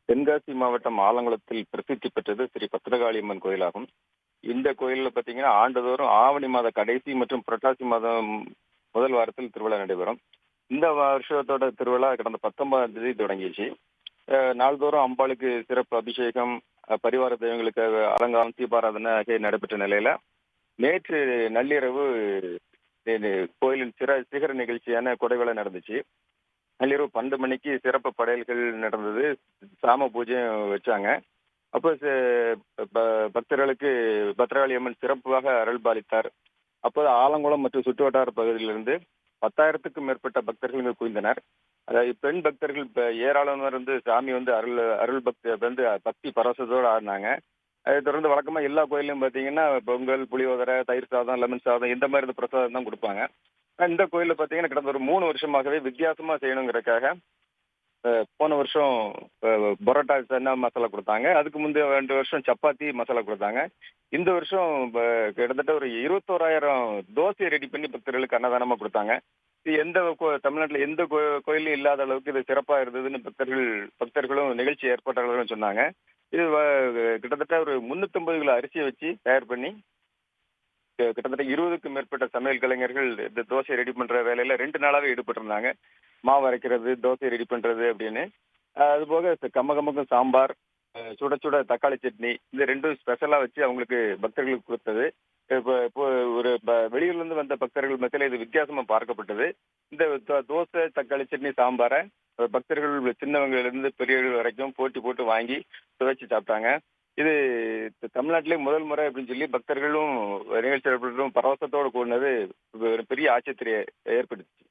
தென்காசி மாவட்டம் ஆலங்குளத்தில் பிரசித்தி பெற்றது ஸ்ரீ பத்திரகாளியம்மன் கோயிலாகும். இந்த கோயிலில் பார்த்தீங்கன்னா ஆண்டுதோறும் ஆவணி மாத கடைசி மற்றும் புரட்டாசி மாதம் முதல் வாரத்தில் திருவிழா நடைபெறும். இந்த வருஷத்தோட திருவிழா கடந்த 19ஆம் தேதி தொடங்கிச்சு. நாள்தோறும் அம்பாளுக்கு சிறப்பு அபிஷேகம், பரிவார தெய்வங்களுக்கு அலங்காரம், தீபாராதனை ஆகிய நடைபெற்ற நிலையில நேற்று நள்ளிரவு கோயிலின் சிகர நிகழ்ச்சியான கொடைவேளை நடந்துச்சு. நள்ளிரவு 12 மணிக்கு சிறப்பு படையல்கள் நடந்தது. சாம பூஜையும் வச்சாங்க. அப்போ பக்தர்களுக்கு பத்திரகாளி அம்மன் சிறப்பாக அருள் பாலித்தார். அப்போது ஆலங்குளம் மற்றும் சுற்றுவட்டார பகுதியிலிருந்து 10,000க்கும் மேற்பட்ட பக்தர்கள் இங்கு குவிந்தனர். அதாவது பெண் பக்தர்கள் ஏராளமானோர் சாமி அருள் அருள் பக்தி பரவசத்தோடு ஆடினாங்க. அதை தொடர்ந்து வழக்கமா எல்லா கோயிலையும் பார்த்தீங்கன்னா பொங்கல், புளியோதரை, தயிர் சாதம், லெமன் சாதம் இந்த மாதிரி பிரசாதம் தான் கொடுப்பாங்க. இந்த கோயிலில் பார்த்தீங்கன்னா கடந்த ஒரு 3 வருஷமாகவே வித்தியாசமா செய்யணுங்கிறதுக்காக போன வருஷம் பரோட்டா சன்னா மசாலா கொடுத்தாங்க. அதுக்கு முந்தைய 2 வருஷம் சப்பாத்தி மசாலா கொடுத்தாங்க. இந்த வருஷம் கிட்டத்தட்ட ஒரு 21,000 தோசை ரெடி பண்ணி பக்தர்களுக்கு அன்னதானமா கொடுத்தாங்க. இது தமிழ்நாட்டில் எந்த கோயிலும் இல்லாத அளவுக்கு இது சிறப்பாக இருந்ததுன்னு பக்தர்களும் நிகழ்ச்சி ஏற்பாட்டாளர்களும் சொன்னாங்க. இது கிட்டத்தட்ட ஒரு 350 கிலோ அரிசியை வச்சு தயார் பண்ணி கிட்டத்தட்ட 20க்கும் மேற்பட்ட சமையல் கலைஞர்கள் இந்த தோசை ரெடி பண்ற வேலையில 2 நாளாவே ஈடுபட்டிருந்தாங்க. மாவு அரைக்கிறது, தோசை ரெடி பண்றது அப்படின்னு. அதுபோக கம்மகமக்கும் சாம்பார், சுட சுட தக்காளி சட்னி இந்த 2ம் ஸ்பெஷலா வச்சு அவங்களுக்கு பக்தர்களுக்கு கொடுத்தது. இப்போ ஒரு வெளியூர்ல இருந்து வந்த பக்தர்கள் மத்தியில இது வித்தியாசமா பார்க்கப்பட்டது. இந்த தோசை, தக்காளி சட்னி, சாம்பாரை பக்தர்கள் சின்னவங்கல இருந்து பெரியவர்கள் வரைக்கும் போட்டி போட்டு வாங்கி சுவைச்சு சாப்பிட்டாங்க. இது தமிழ்நாட்டிலே முதல் முறை அப்படின்னு சொல்லி பக்தர்களும் நிகழ்ச்சி பரவசத்தோடு கூடினது ஒரு பெரிய ஆச்சரியத்தை ஏற்படுத்துச்சு.